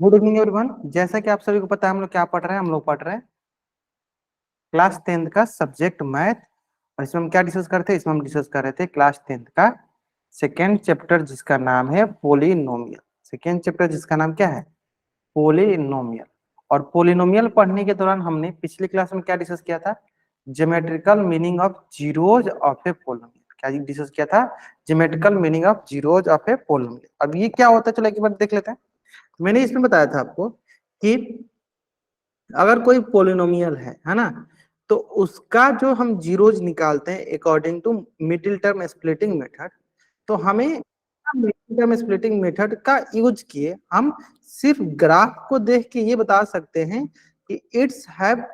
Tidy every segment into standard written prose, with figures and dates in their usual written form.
Good evening everyone. जैसा कि आप सभी को पता है हम लोग क्या पढ़ रहे हैं, हम लोग पढ़ रहे हैं क्लास 10th का सब्जेक्ट मैथ। और इसमें हम क्या डिस्कस करते हैं, इसमें हम डिस्कस कर रहे थे क्लास 10th का सेकेंड चैप्टर जिसका नाम है पोलिनोमियल। सेकेंड चैप्टर जिसका नाम क्या है, पोलिनोमियल। और पोलिनोमियल पढ़ने के दौरान हमने पिछली क्लास में क्या डिस्कस किया था, geometrical meaning of zeros of A polynomial. क्या डिस्कस किया था, geometrical meaning of zeros of A polynomial. अब ये क्या होता है, चलो एक बार देख लेते हैं। मैंने इसमें बताया था आपको कि अगर कोई पोलिनोमियल है ना, तो उसका जो हम जीरोज निकालते हैं according to middle term splitting method, तो हमें मिडिल टर्म स्प्लिटिंग मेथड का यूज किए हम सिर्फ ग्राफ को देख के ये बता सकते हैं कि it's have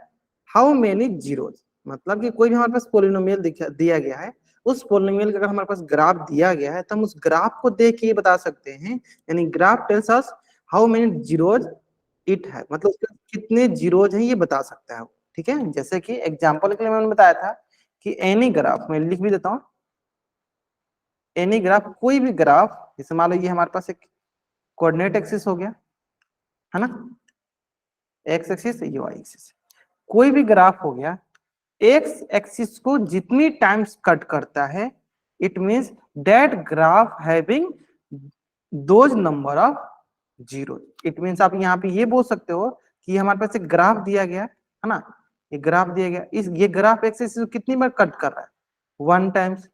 how many zeros. मतलब कि कोई भी हमारे पास पोलिनोमियल दिया गया है, उस पोलिनोमियल का अगर हमारे पास ग्राफ दिया गया है तो हम उस ग्राफ को देख के ये बता सकते हैं, यानी graph tells us how many zeros it है, मतलब उसके कितने जीरोज हैं ये बता सकता है वो। ठीक है, जैसे कि एग्जांपल के लिए मैंने बताया था कि एनी ग्राफ, मैं लिख भी देता हूँ, एनी ग्राफ, कोई भी ग्राफ, जैसे मान लो ये हमारे पास एक कोऑर्डिनेट एक्सिस हो गया है ना, एक्स एक्सिस, ये वाई एक्सिस, कोई भी ग्राफ हो गया, एक्स एक्सिस को जितनी टाइम्स कट करता है, it means that graph having those number of zero. It means आप यहाँ पे ये बोल सकते हो कि हमारे पास एक ग्राफ दिया गया है ना, ये ग्राफ दिया गया, इस ये ग्राफ एक्स एक्सिस को कितनी बार कट कर रहा है, 1 times,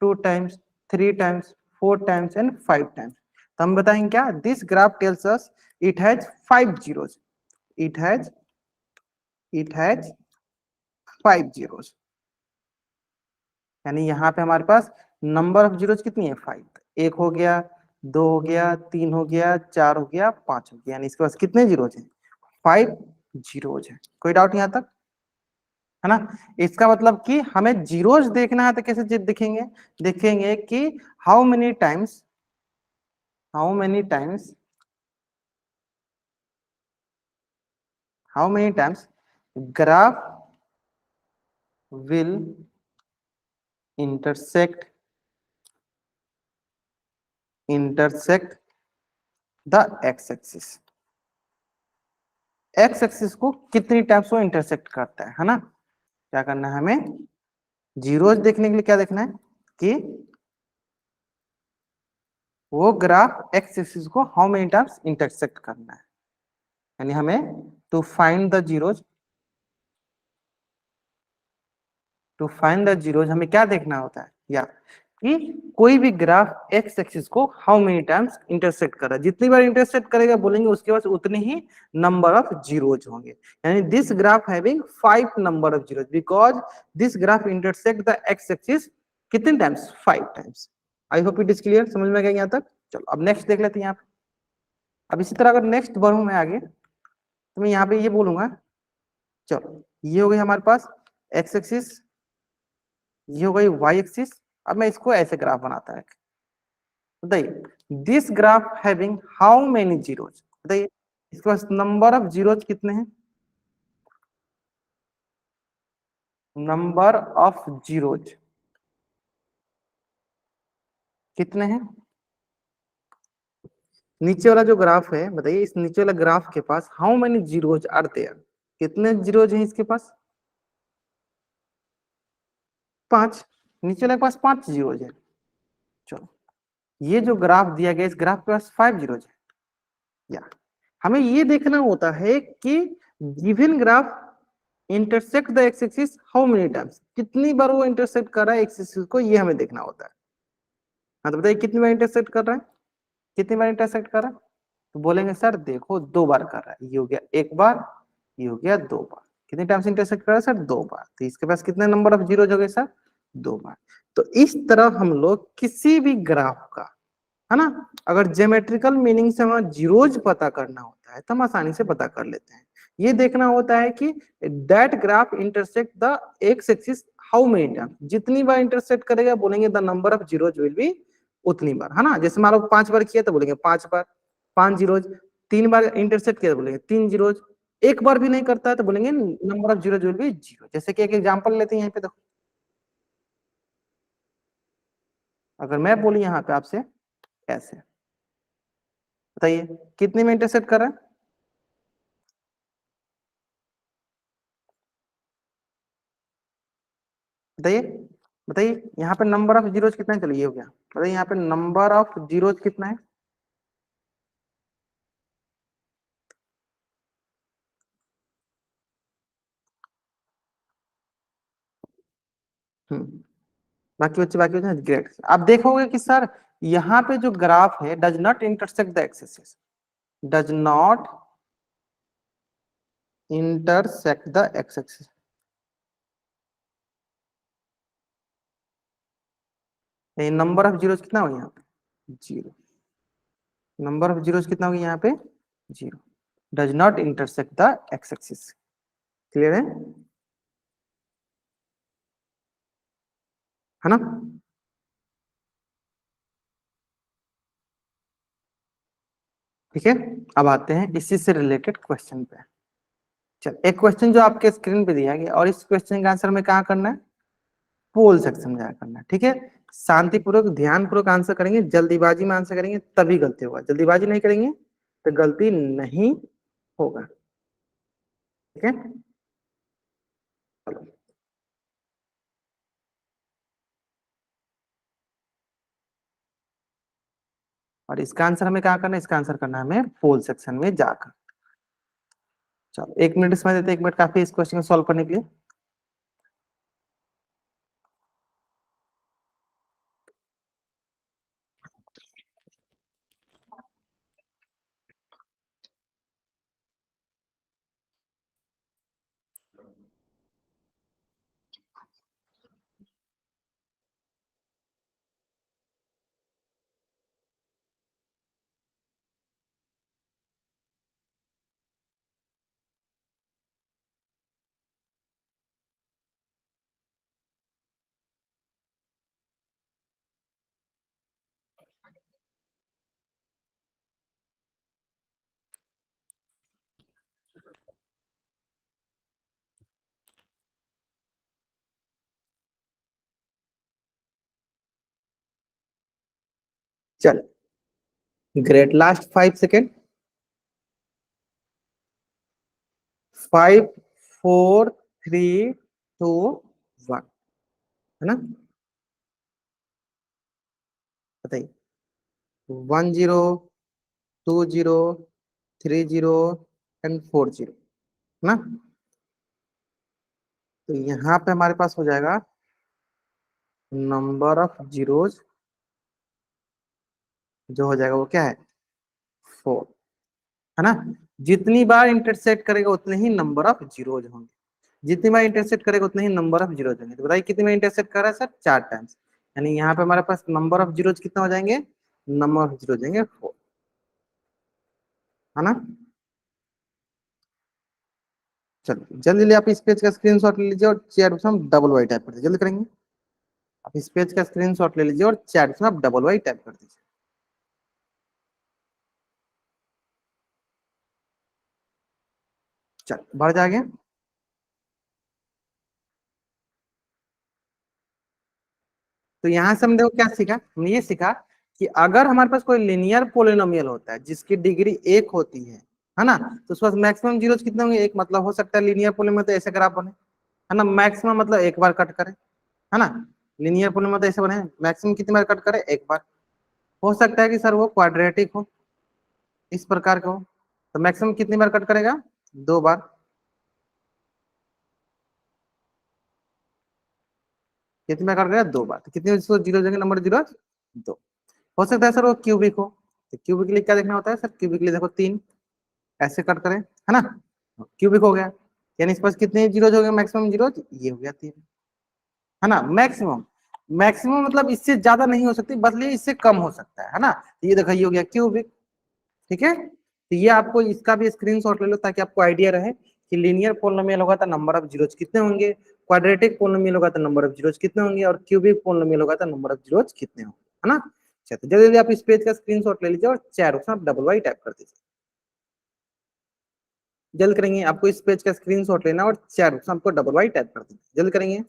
2 times, 3 times, 4 times and 5 times. तो हम बताएंगे क्या, this graph tells us it has 5 zeros, it has it has 5 zeros. यानी यहाँ पे हमारे पास नंबर ऑफ जीरोस कितनी है, 5। एक हो गया, दो हो गया, तीन हो गया, चार हो गया, पांच हो गया, यानी इसके पास कितने जीरोज हैं, 5 जीरोज है। कोई डाउट यहाँ तक, है ना। इसका मतलब कि हमें जीरोज देखना है तो कैसे देखेंगे, देखेंगे कि how many times, how many times, how many times graph will intersect the x axis. X axis को कितनी टाइम्स वो इंटरसेक्ट करता है ना। क्या करना है हमें, जीरोज देखने के लिए क्या देखना है कि वो ग्राफ एक्स एक्सिस को हाउ मेनी टाइम्स इंटरसेक्ट करना है। यानी हमें to find the zeros, to find the zeros हमें क्या देखना होता है, या कि कोई भी ग्राफ एक्स एक्सिस को हाउ मेनी टाइम्स इंटरसेक्ट कर रहा है, जितनी बार इंटरसेक्ट करेगा बोलेंगे उसके पास उतने ही नंबर ऑफ जीरोज होंगे। यानी this graph having 5 number of zeros because this graph intersect the x axis कितने times, 5 times. I hope it is clear, समझ में आ गया यहाँ तक। चलो अब नेक्स्ट देख लेते हैं यहाँ पे। अब इसी तरह अगर नेक्स्ट बढ़ू मैं आगे, तो मैं यहाँ पे ये बोलूंगा, चलो ये हो गई हमारे पास एक्स एक्सिस, ये हो गई वाई एक्सिस। अब मैं इसको ऐसे ग्राफ बनाता है, बताइए this graph having how many zeros, बताइए इसके पास नंबर ऑफ जीरोज कितने हैं, नंबर ऑफ जीरोज कितने हैं। नीचे वाला जो ग्राफ है, बताइए इस नीचे वाला ग्राफ के पास how many zeros are there, कितने जीरोज हैं इसके पास, 5। नीचे वाले के पास 5 जीरोज है। चलो ये जो ग्राफ दिया गया, इस ग्राफ के पास 5 जीरोज है। या हमें ये देखना होता है कि given graph intersect the x axis how many times, कितनी बार वो इंटरसेक्ट कर रहा है एक्स एक्सिस को, ये हमें देखना होता है। हाँ तो बताइए कितनी बार इंटरसेक्ट कर रहा है, कितनी बार इंटरसेक्ट कर रहा है, तो बोलेंगे सर देखो 2 बार कर रहा है, ये हो गया 1 बार, ये हो गया 2 बार। कितने टाइम्स इंटरसेक्ट कर रहा है सर, 2 बार। तो इसके पास कितने नंबर ऑफ जीरो हो गए सर, 2 बार। तो इस तरह हम लोग किसी भी ग्राफ का, है ना, अगर ज्योमेट्रिकल मीनिंग से हमें जीरोज पता करना होता है तो हम आसानी से पता कर लेते हैं। ये देखना होता है कि that graph intersect the x axis how many time, जितनी बार इंटरसेक्ट करेगा बोलेंगे the number of zeros will be उतनी बार, है ना। जैसे मान लो 5 बार किया तो बोलेंगे 5 बार, 5 जीरोज। 3 बार इंटरसेक्ट किया तो बोलेंगे 3 जीरोज। एक बार भी नहीं करता है तो बोलेंगे number of zeros will be 0। जैसे कि एक एग्जांपल लेते हैं यहाँ पे, देखो अगर मैं बोली यहाँ पे आपसे ऐसे, बताइए कितने में इंटरसेक्ट कर रहा है, बताइए, बताइए यहाँ पे नंबर ऑफ जीरोज कितना है, चलिए ये हो गया। बताइए यहाँ पे नंबर ऑफ जीरोज कितना है? हम्म, बाकी बच्चे ग्रेट। आप देखोगे कि सर यहाँ पे जो ग्राफ है does not intersect the axes, does not intersect the x axis. Number of zeros कितना हो यहाँ पे? जीरो। नंबर ऑफ जीरोज कितना होगी यहाँ पे? Zero. Does not intersect the x axis. Clear है ना? ठीक है, अब आते हैं इसी से रिलेटेड क्वेश्चन पे। चल, एक क्वेश्चन जो आपके स्क्रीन पे दिया गया और इस क्वेश्चन का आंसर में कहाँ करना है? पोल सेक्शन में जाकर करना है। ठीक है, शांतिपूर्वक ध्यानपूर्वक आंसर करेंगे, जल्दीबाजी में आंसर करेंगे तभी गलती होगा, जल्दीबाजी नहीं करेंगे तो गलती नहीं होगा। ठीक है, चलो। और इसका आंसर हमें कहाँ करना है? इसका आंसर करना है हमें पोल सेक्शन में जाकर। चलो 1 मिनट इसमें देते हैं, 1 मिनट काफी इस क्वेश्चन को सॉल्व करने के लिए। चल ग्रेट, लास्ट 5 सेकेंड। 5 4 3 2 1, है ना? बताइए। 1 0 2 0 3 0 एंड 4 0, है ना? तो यहाँ पे हमारे पास हो जाएगा नंबर ऑफ जीरोज, जो हो जाएगा वो क्या है? 4, है ना? जितनी बार इंटरसेक्ट करेगा उतने ही नंबर ऑफ जीरोज होंगे, जितनी बार इंटरसेक्ट करेगा उतने ही नंबर ऑफ जीरोज होंगे। तो बताइए कितनी बार इंटरसेक्ट कर रहा है सर? 4 टाइम्स। यानी यहाँ पे हमारे पास नंबर ऑफ जीरोज कितना हो जाएंगे? नंबर ऑफ जीरोज जाएंगे 4, है ना? चलिए जल्दी जल्दी आप इस पेज का स्क्रीनशॉट ले लीजिए और चैट बॉक्स में हम डबल वाई टाइप कर दीजिए, जल्दी करेंगे। आप इस पेज का स्क्रीनशॉट ले लीजिए और चैट बॉक्स में आप डबल वाई टाइप कर दीजिए। चल बढ़ जाएंगे। तो यहाँ से हम देखो क्या सीखा, हमने ये सीखा कि अगर हमारे पास कोई लिनियर पोलिनोमियल होता है जिसकी डिग्री 1 होती है ना, तो उसके पास मैक्सिमम जीरोस कितने होंगे? एक। मतलब हो सकता है लिनियर पोलिनोमियल तो ऐसे ग्राफ बने, है ना? मैक्सिमम मतलब एक बार कट करे, है ना? लिनियर पोलिनोमियल तो ऐसे बने, मैक्सिमम कितनी बार कट करे? एक बार। हो सकता है कि सर वो क्वाड्रेटिक हो, इस प्रकार का हो, तो मैक्सिमम कितनी बार कट करेगा? 2 बार। कितनी बार कट करेगा? 2 बार। तो कितने जीरो जाएंगे नंबर जीरो? 2। हो सकता है सर वो क्यूबिक हो, तो क्यूबिक के लिए क्या देखना होता है सर? क्यूबिक के लिए देखो 3, ऐसे कट करें, है ना? क्यूबिक हो गया, यानी इस पास कितने जीरोज हो गए? मैक्सिमम जीरोज ये हो गया 3, है ना? मैक्सिमम, मैक्सिमम मतलब इससे ज्यादा नहीं हो सकती, बदले इससे कम हो सकता है ना? तो ये देखो ये हो गया क्यूबिक। ठीक है, तो ये आपको इसका भी स्क्रीनशॉट ले लो ताकि आपको आइडिया रहे कि लीनियर पोलिनोमियल होगा तो नंबर ऑफ जीरोज कितने होंगे, क्वाड्रेटिक पोलिनोमियल होगा तो नंबर ऑफ जीरोज कितने होंगे, और क्यूबिक पोलिनोमियल होगा तो नंबर ऑफ जीरोज कितने होंगे, है ना? अच्छा, तो जल्दी जल्दी आप इस पेज का स्क्रीनशॉट ले लीजिए और चैट बॉक्स में आप डबल वाई टाइप कर दीजिए। जल्द करेंगे, आपको इस पेज का स्क्रीनशॉट लेना और चैट बॉक्स में आपको डबल वाई टाइप कर दीजिए, जल्द करेंगे।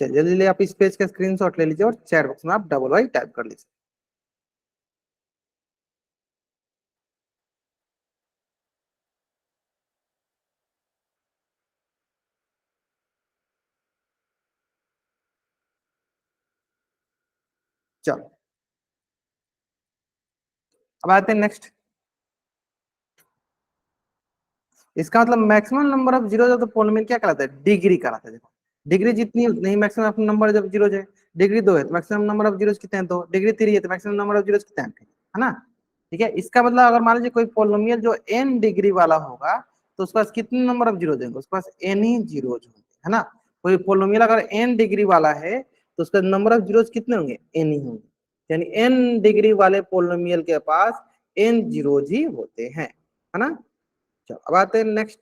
चलिए जल्दी जल्दी आप इस पेज का स्क्रीनशॉट ले लीजिए और चैट बॉक्स में आप डबल वाई टाइप कर लीजिए। चलो अब आते हैं नेक्स्ट। इसका मतलब मैक्सिमम नंबर ऑफ जीरो तो पोलिनोमियल क्या कहलाता है, डिग्री कहलाता है। देखो डिग्री जितनी है उतनी ही मैक्सिमम नंबर जब जीरो है। डिग्री 2 है तो मैक्सिमम नंबर ऑफ जीरो कितने हैं, 2। डिग्री 3 है तो मैक्सिमम नंबर ऑफ जीरो कितने हैं, है ना। ठीक है, इसका मतलब अगर मान लीजिए कोई पोलिनोमियल जो n डिग्री वाला होगा तो उसके पास कितने नंबर ऑफ जीरो देंगे, उसके पास n ही जीरो होंगे, है ना। कोई पोलिनोमियल अगर n डिग्री वाला है तो उसका नंबर ऑफ जीरो कितने होंगे, n ही होंगे। यानी n डिग्री वाले पोलिनोमियल के पास n जीरोज ही होते हैं, है ना। चलो अब आते हैं नेक्स्ट।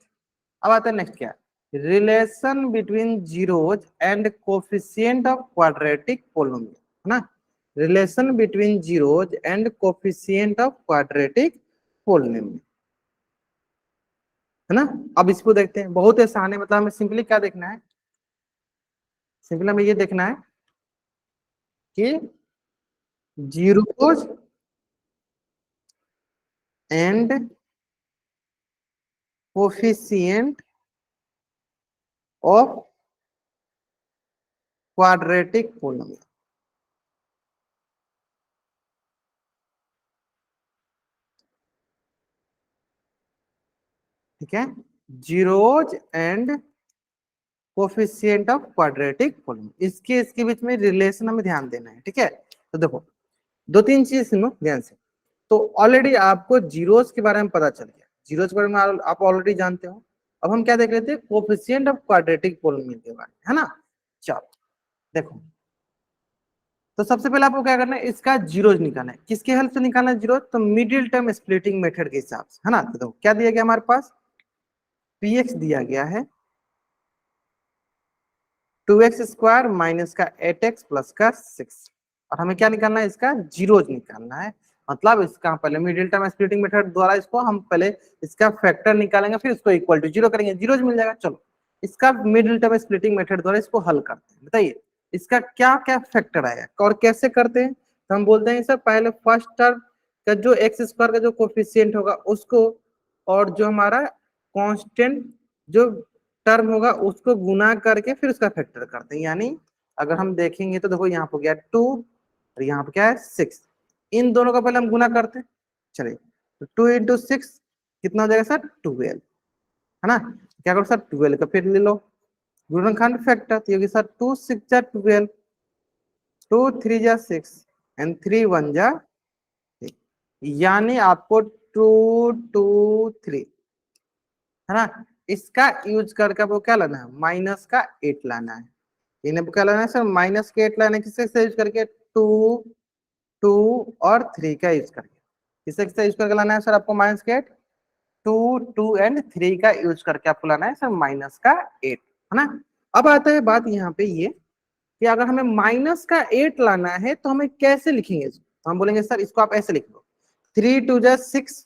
अब आते हैं नेक्स्ट क्या, relation between zeros and coefficient of quadratic polynomial, है ना। Relation between zeros and coefficient of quadratic polynomial, है ना। अब इसको देखते हैं, बहुत आसान है। मतलब हमें सिंपली क्या देखना है, सिंपली हमें ये देखना है कि zeros and coefficient of quadratic polynomial, ठीक है। Zeros and coefficient of quadratic polynomial, इसके बीच में रिलेशन हमें ध्यान देना है, ठीक है। तो देखो दो तीन चीज सुनो ध्यान से। तो ऑलरेडी आपको जीरोस के बारे में पता चल गया, जीरोस के बारे में आप ऑलरेडी जानते हो। अब हम क्या देख रहे थे, कोफिशिएंट ऑफ क्वाड्रेटिक पोलिनोमियल के बारे में, है ना। चलो देखो, तो सबसे पहले आपको क्या करना है, इसका जीरोज निकालना है। किसके हेल्प से निकालना है जीरोज, तो मिडिल टर्म स्प्लिटिंग मेथड के हिसाब से, है ना। तो देखो क्या दिया गया हमारे पास, px दिया गया है 2x² माइनस का 8x प्लस का 6, और हमें क्या निकालना है, इसका जीरोज निकालना है। मतलब इसका पहले मिडिल टर्म स्प्लिटिंग मेथड द्वारा इसको हम पहले इसका फैक्टर निकालेंगे, फिर इसको इक्वल टू जीरो करेंगे, जीरोज मिल जाएगा। चलो इसका मिडिल टर्म स्प्लिटिंग मेथड द्वारा इसको हल करते हैं। बताइए इसका क्या क्या फैक्टर आएगा और कैसे करते हैं। तो हम बोलते हैं सर पहले फर्स्ट टर्म का जो x² का जो कोफिशिएंट होगा उसको, और जो हमारा कांस्टेंट जो टर्म होगा उसको गुना करके फिर उसका फैक्टर करते हैं। यानी अगर हम देखेंगे तो देखो यहाँ पे गया 2 और यहाँ पे क्या है 6, इन दोनों का पहले हम गुना करते हैं। चलिए तो 2 इंटू 6 कितना हो जाएगा सर 12, है ना। क्या करो सर 12 का फिर ले लो गुणनखंड फैक्टर, तो ये सर 2 6 जा 12, 2 3 जा 6 एंड 3 1 जा 3, यानी आपको 2 2 3, है ना। इसका यूज करके आपको क्या लाना है, माइनस का 8 लाना है। इन्हें क्या लाना है सर, माइनस के 8 लाना है। किससे यूज करके, 2 2 और 3 का यूज करके। किससे यूज करके लाना है सर आपको माइनस के 8, 2 2 एंड 3 का यूज करके आपको लाना है सर माइनस का 8, है ना। अब आता है बात यहाँ पे ये कि अगर हमें माइनस का 8 लाना है तो हमें कैसे लिखेंगे इसको। तो हम बोलेंगे सर इसको आप ऐसे लिख लो, 3 2 जा 6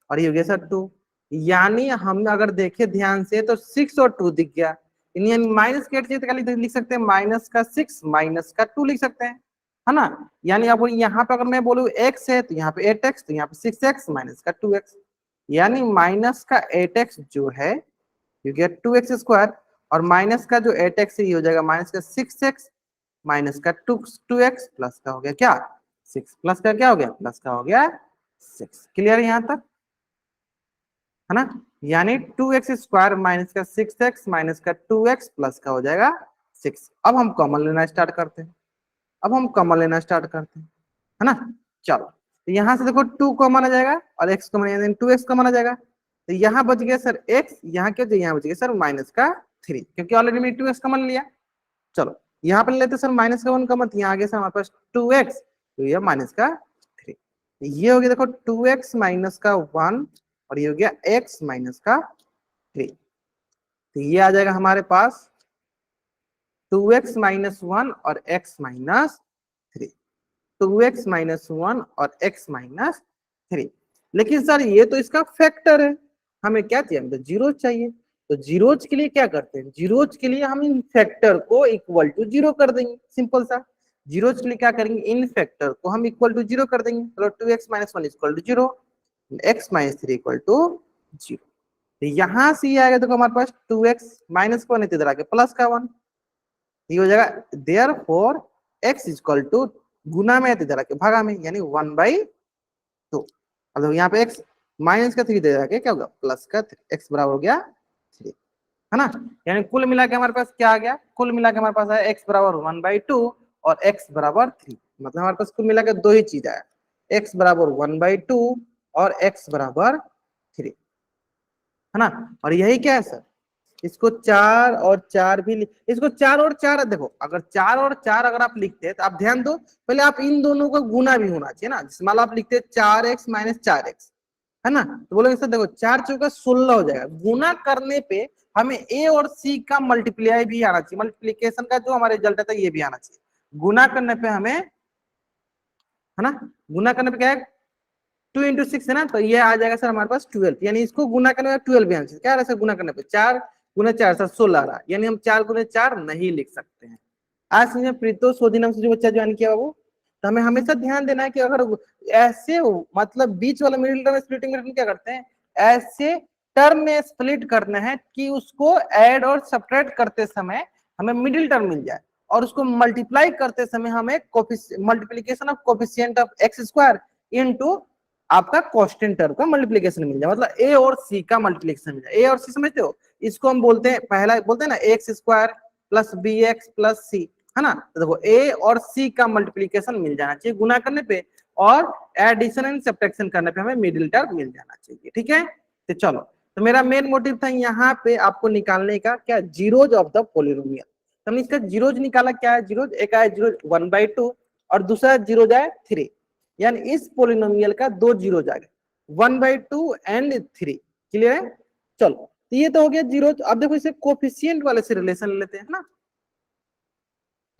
और ये हो गया सर 2। यानी हम अगर देखें ध्यान से तो 6 और 2 दिख गया। यानी माइनस के 8 चाहिए तो लिख सकते हैं माइनस का 6 माइनस का 2 लिख सकते हैं, है ना। यानी अब यहाँ पे अगर मैं बोलूँ x है तो यहाँ पे 8x, तो यहाँ पे 6x माइनस का 2x, यानी माइनस का 8x जो है यू गेट 2x², और माइनस का जो 8x है ये हो जाएगा माइनस का 6x माइनस का 2x प्लस का हो गया क्या 6, प्लस का क्या हो गया, प्लस का हो गया 6। क्लियर है यहाँ तक, है ना। यानी 2x² माइनस का 6x माइनस का 2x प्लस का हो जाएगा 6। अब हम कॉमन लेना स्टार्ट करते हैं, अब हम कॉमन लेना स्टार्ट करते हैं, है ना। चलो तो यहाँ से देखो 2 कॉमन आ जाएगा और x कॉमन आ जाएगा, 2x कॉमन आ जाएगा। तो यहाँ बच गया सर x, यहाँ क्या यहाँ बच गया सर माइनस का 3, क्योंकि ऑलरेडी मैंने 2x कॉमन लिया। चलो यहाँ पर लेते सर माइनस का 1 कॉमन, यहाँ आ गया सर हमारे पास 2x, तो ये माइनस का 3। ये हो गया देखो 2x माइनस का 1 और ये हो गया x माइनस का 3। तो ये आ जाएगा हमारे पास 2x माइनस 1 और x माइनस 3, 2x माइनस 1 और x माइनस 3। लेकिन सर ये तो इसका फैक्टर है, हमें क्या चाहिए, हमें तो जीरो चाहिए। तो जीरोज के लिए क्या करते हैं, जीरोज के लिए हम इन फैक्टर को इक्वल टू जीरो कर देंगे, सिंपल सा। जीरोज के लिए क्या करेंगे, इन फैक्टर को हम इक्वल टू जीरो कर देंगे, तो 2x minus one equal to zero, x minus three equal to zero. तो यहां से ये आएगा, देखो हमारे पास 2x माइनस वन इधर आके प्लस का वन, ये हो जाएगा therefore x equal to गुना में इधर आके भागा में, यानी 1/2। मतलब यहाँ पे x माइनस का थ्री दे आके क्या होगा, प्लस का थ्री, x बराबर हो गया थ्री, है ना। यानी कुल मिला के हमारे पास क्या आ गया, कुल मिला के हमारे पास है x बराबर 1/2 और x बराबर थ्री। मतलब हमारे पास कुल मिला के दो ही चीज आया, x बराबर 1/2 और x बराबर थ्री, है ना। और यही क्या है सर, इसको चार और चार भी इसको चार और चार, देखो अगर चार और चार अगर आप लिखते हैं तो आप ध्यान दो, पहले आप इन दोनों का गुना भी होना चाहिए ना। जिसमें आप लिखते हैं 4x माइनस 4x, है ना, तो बोलोगे सर देखो 4 चौका 16 हो जाएगा, गुना करने पे हमें a और c का मल्टीप्लाई भी आना चाहिए, मल्टीप्लीकेशन का जो हमारे रिजल्ट आता है ये भी आना चाहिए। गुना करने पे हमें, है ना, गुना करने पे क्या है, 2 × 6 है ना, तो ये आ जाएगा सर हमारे पास 12, यानी इसको गुना करने में 12 भी आना चाहिए। क्या आ रहा है सर गुना करने पे, 4 × 4 सर 16 आ रहा है, यानी हम 4 × 4 नहीं लिख सकते हैं। आज समझे प्रीतो सोधी नाम से जो बच्चा ज्वाइन किया वो, तो हमें हमेशा ध्यान देना है कि अगर ऐसे मतलब बीच वाला मिडिल टर्म स्प्लिटिंग में क्या करते हैं, ऐसे टर्म में स्प्लिट करना है कि उसको ऐड और सब्ट्रैक्ट करते समय हमें मिडिल टर्म मिल जाए, और उसको मल्टीप्लाई करते समय हमें multiplication of coefficient of x square into आपका कांस्टेंट टर्म का मल्टीप्लीकेशन मिल जाए, मतलब ए और सी का मल्टीप्लीकेशन मिल जाए। ए और सी समझते हो, इसको हम बोलते हैं, पहला बोलते हैं ना x square plus b x plus c, है ना। तो देखो ए और सी का मल्टीप्लीकेशन मिल जाना चाहिए गुना करने पे, और एडिशन एंड सब्ट्रैक्शन करने पे हमें मिडिल टर्म मिल जाना चाहिए, ठीक है। तो चलो, तो मेरा मेन मोटिव था यहाँ पे आपको निकालने का, क्या, जीरोज ऑफ द पोलिनोमियल। तो हमने इसका जीरोज निकाला, क्या है जीरोज, एक आया जीरोज 1/2 और दूसरा जीरोज आया 3, यानी इस पोलिनोमियल का दो जीरोज आ गए, 1/2 एंड 3। क्लियर है। चलो, तो ये तो हो गया जीरोज। अब देखो इसे कोफिशिएंट वाले से रिलेशन ले लेते हैं ना,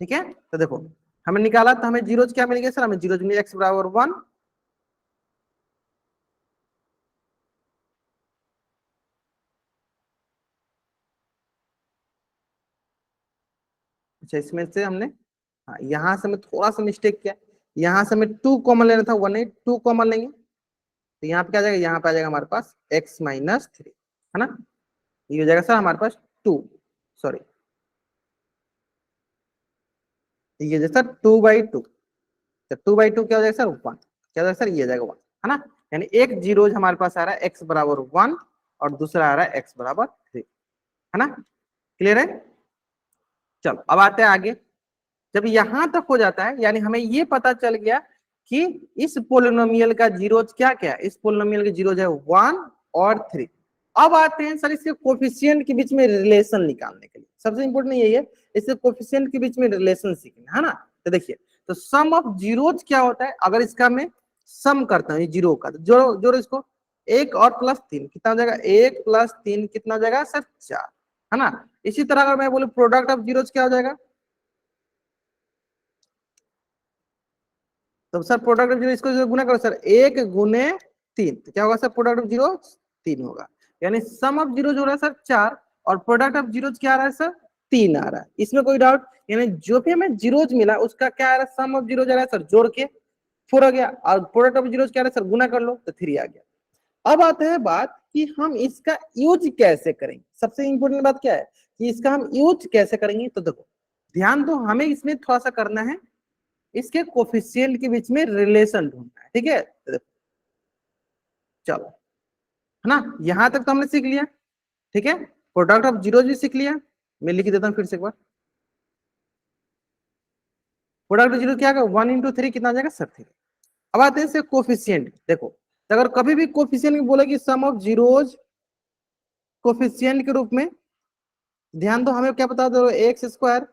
ठीक है। तो देखो हमें निकाला, तो हमें जीरोज क्या मिल गया सर, हमें जीरोज मिले x बराबर 1, अच्छा इसमें से हमने, हाँ यहाँ से मैं थोड़ा सा मिस्टेक किया, यहाँ से हमें 2 कॉमन लेना था, 1 8 2 कॉमन लेंगे, तो यहाँ पे क्या आ जाएगा, यहाँ पे आ जाएगा हमारे पास x माइनस थ्री, है ना। ये हो जाएगा सर हमारे पास 2, सॉरी ये जैसा 2/2, तो 2/2 क्या हो जाएगा सर 1, क्या हो जाएगा सर, ये जाएगा 1, है ना। यानी एक जीरोज हमारे पास आ रहा है x बराबर 1 और दूसरा आ रहा है x बराबर 3, है ना। क्लियर है। चलो अब आते हैं आगे। जब यहां तक हो जाता है, यानी हमें ये पता चल गया कि इस पोलिनोमियल का जीरोज क्या क्या है, इस पोलिनोमियल के जीरोज है 1 और 3। अब आते हैं सर इसके कोफिशिएंट के बीच में रिलेशन निकालने के लिए, सबसे इंपॉर्टेंट यही है, इसके कोफिशिएंट के बीच में रिलेशन सीखना, है ना। तो देखिए, तो सम ऑफ जीरोज क्या होता है, अगर इसका मैं सम करता हूँ जीरो का, तो जोड़ो जोड़ो इसको, एक और प्लस तीन कितना हो जाएगा, एक प्लस तीन कितना हो जाएगा सर 4, है ना। इसी तरह अगर मैं बोलूं प्रोडक्ट ऑफ जीरोज क्या हो जाएगा, तो सर प्रोडक्ट ऑफ जीरो, इसको जो गुना करो सर, एक गुने तीन, तो क्या होगा सर प्रोडक्ट ऑफ जीरो 3 होगा। यानी सम ऑफ जीरो जो रहा है सर 4, और प्रोडक्ट ऑफ जीरो क्या आ रहा है सर 3 आ रहा है, इसमें कोई डाउट, यानी जो भी हमें जीरोज मिला उसका क्या आ रहा है, सम ऑफ जीरो जा रहा है सर जोड़ के 4 हो गया, और प्रोडक्ट ऑफ जीरो क्या आ रहा है सर गुना कर लो तो 3 आ गया। अब आते हैं बात कि हम इसका यूज कैसे करेंगे, सबसे इंपॉर्टेंट बात क्या है कि इसका हम यूज कैसे करेंगे। तो देखो ध्यान दो, हमें इसमें थोड़ा सा करना है, इसके कोफिशिएंट के बीच में रिलेशन ढूंढना है, ठीक है। तो देखो, चलो, है ना, यहां तक तो हमने सीख लिया, ठीक है। प्रोडक्ट ऑफ जीरो भी सीख लिया, मैं लिख देता हूँ फिर से एक बार, प्रोडक्ट ऑफ जीरो क्या होगा 1 × 3 कितना आ जाएगा सर 3। अब आते हैं कोफिशिएंट, देखो तो अगर कभी भी कोफिशिएंट बोले कि सम ऑफ जीरोज कोफिशिएंट के रूप में, ध्यान दो हमें क्या बता दो, एक्स स्क्वायर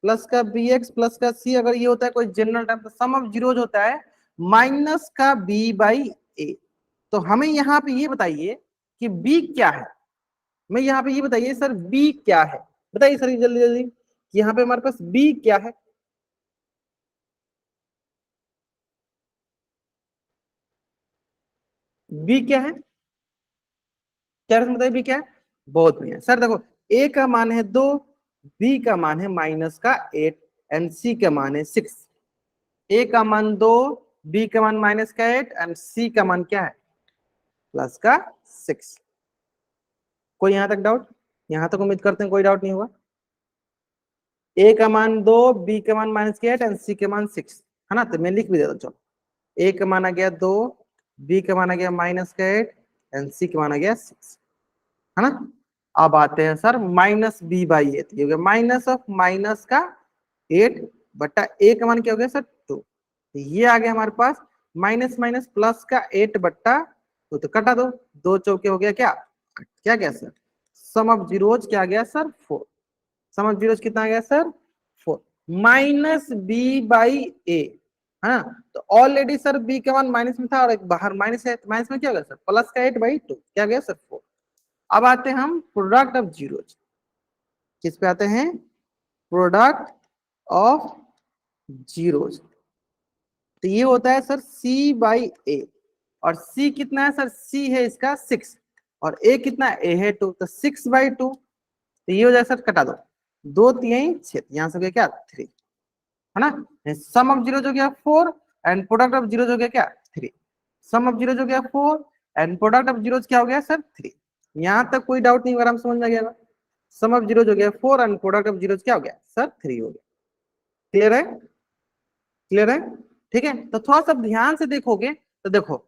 प्लस का बी एक्स प्लस का सी, अगर ये होता है कोई जनरल टर्म, तो सम ऑफ जीरोज होता है माइनस का b/a। तो हमें यहाँ पे ये बताइए कि b क्या है, मैं यहाँ पे ये बताइए सर b क्या है, बताइए सर जल्दी जल्दी, यहाँ पे हमारे पास b क्या है, b क्या है, क्या बताइए b क्या है। बहुत बढ़िया सर। देखो ए का मान है 2, बी का मान है माइनस का 8 एंड सी का मान है 6। ए का मान 2, बी का मान माइनस का 8 एंड सी का मान क्या है, प्लस का 6। कोई यहां तक डाउट? यहां तक उम्मीद करते हैं कोई डाउट नहीं होगा। ए का मान 2, बी का मान माइनस का 8 एंड सी का मान 6, है ना। तो मैं लिख भी देता हूं, चलो। ए का मान आ गया 2, बी का मान आ गया माइनस का 8 एंड सी का मान आ गया 6, है ना। अब आते हैं सर माइनस बी बाई ए, तो ये हो गया माइनस ऑफ माइनस का 8 बट्टा ए का मान क्या हो गया सर 2। ये आ गया हमारे पास माइनस माइनस प्लस का 8 बट्टा 2, तो कटा दो, 2 चौके हो गया क्या, क्या गया सर, सम ऑफ जीरोज क्या आ गया सर 4। सम ऑफ जीरोज कितना आ गया सर 4, माइनस बी बाई ए, है ना। तो ऑलरेडी सर बी का मान माइनस में था और एक बाहर माइनस है, तो माइनस में क्या होगा सर प्लस का 8/2, क्या गया सर 4। अब आते हैं हम प्रोडक्ट ऑफ जीरोज, किस पे आते हैं, प्रोडक्ट ऑफ जीरोज। तो ये होता है सर सी बाई ए, और सी कितना है सर, सी है इसका 6 और ए कितना, ए है 2, तो 6/2। तो ये हो जाए सर, कटा दो, 2×3=6, यहाँ से हो गया क्या 3, है ना। सम ऑफ जीरो हो गया 4 एंड प्रोडक्ट ऑफ जीरो हो गया क्या 3। सम ऑफ जीरो हो गया 4 एंड प्रोडक्ट ऑफ जीरो क्या हो गया सर 3। यहाँ तक कोई डाउट नहीं, अगर हम समझ में आ गया। सम ऑफ जीरो हो गया 4 एंड प्रोडक्ट ऑफ जीरो क्या हो गया सर 3 हो गया। क्लियर है, क्लियर है, ठीक है। तो थोड़ा सा ध्यान से देखोगे तो देखो,